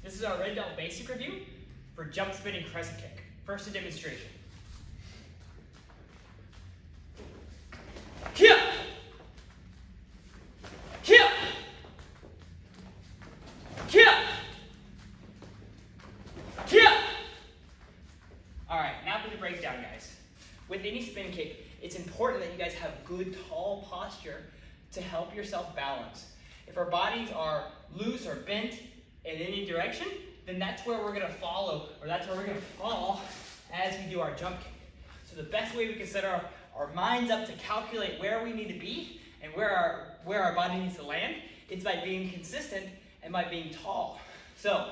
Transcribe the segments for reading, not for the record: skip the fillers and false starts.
This is our red belt basic review for jump spinning crescent kick. First, a demonstration. Kick! Kick! Kick! Kick! All right, now for the breakdown, guys. With any spin kick, it's important that you guys have good, tall posture to help yourself balance. If our bodies are loose or bent in any direction, then that's where we're gonna follow, or that's where we're gonna fall as we do our jump kick. So the best way we can set our minds up to calculate where we need to be and where our body needs to land is by being consistent and by being tall. So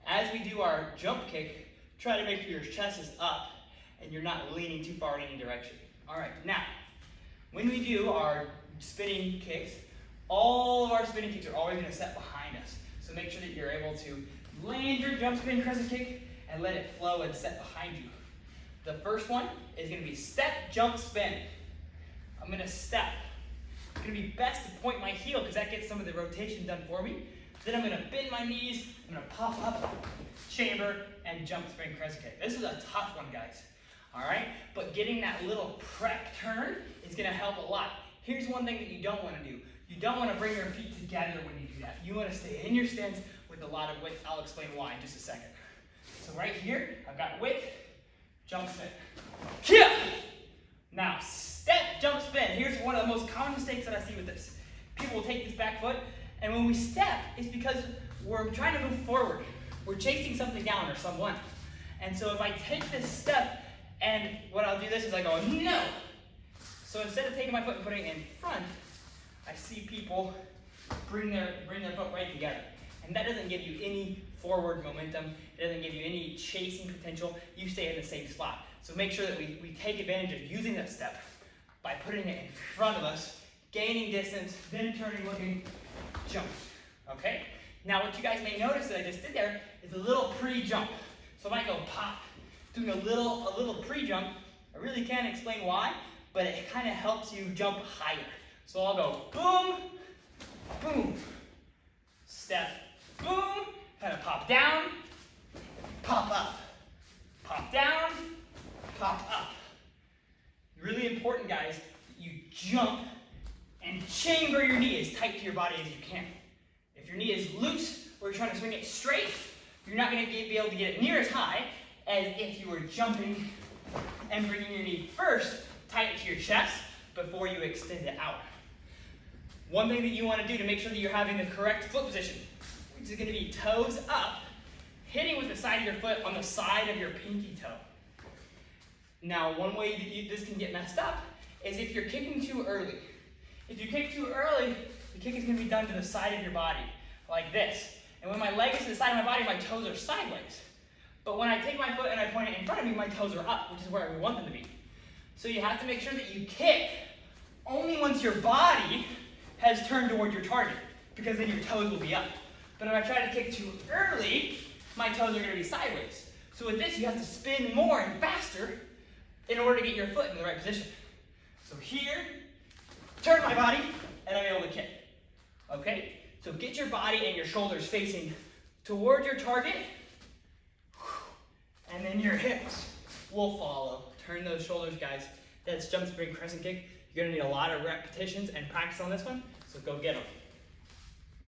as we do our jump kick, try to make sure your chest is up and you're not leaning too far in any direction. All right, now, when we do our spinning kicks, all of our spinning kicks are always gonna set behind us. So make sure that you're able to land your jump spin crescent kick and let it flow and set behind you. The first one is gonna be step, jump, spin. I'm gonna step. It's gonna be best to point my heel because that gets some of the rotation done for me. Then I'm gonna bend my knees, I'm gonna pop up, chamber, and jump spin crescent kick. This is a tough one, guys. All right, but getting that little prep turn is gonna help a lot. Here's one thing that you don't wanna do. You don't wanna bring your feet together when you do that. You wanna stay in your stance with a lot of width. I'll explain why in just a second. So right here, I've got width, jump spin. Kick! Now, step, jump, spin. Here's one of the most common mistakes that I see with this. People will take this back foot, and when we step, it's because we're trying to move forward. We're chasing something down or someone. And so if I take this step, and what I'll do this is I go, no! So instead of taking my foot and putting it in front, I see people bring their foot right together. And that doesn't give you any forward momentum. It doesn't give you any chasing potential. You stay in the same spot. So make sure that we take advantage of using that step by putting it in front of us, gaining distance, then turning, looking, jump. Okay? Now what you guys may notice that I just did there is a little pre-jump. So I might go pop, doing a little pre-jump. I really can't explain why, but it kind of helps you jump higher. So I'll go boom, boom, step, boom, kind of pop down, pop up, pop down, pop up. Really important, guys, that you jump and chamber your knee as tight to your body as you can. If your knee is loose or you're trying to swing it straight, you're not going to be able to get it near as high as if you were jumping and bringing your knee first tight to your chest before you extend it out. One thing that you want to do to make sure that you're having the correct foot position, which is going to be toes up, hitting with the side of your foot on the side of your pinky toe. Now, one way that this can get messed up is if you're kicking too early. If you kick too early, the kick is going to be done to the side of your body, like this. And when my leg is to the side of my body, my toes are sideways. But when I take my foot and I point it in front of me, my toes are up, which is where we want them to be. So you have to make sure that you kick only once your body has turned toward your target, because then your toes will be up. But if I try to kick too early, my toes are going to be sideways. So with this, you have to spin more and faster in order to get your foot in the right position. So here, turn my body, and I'm able to kick. Okay? So get your body and your shoulders facing toward your target, and then your hips will follow. Turn those shoulders, guys. That's jump spin crescent kick. You're gonna need a lot of repetitions and practice on this one, so go get them.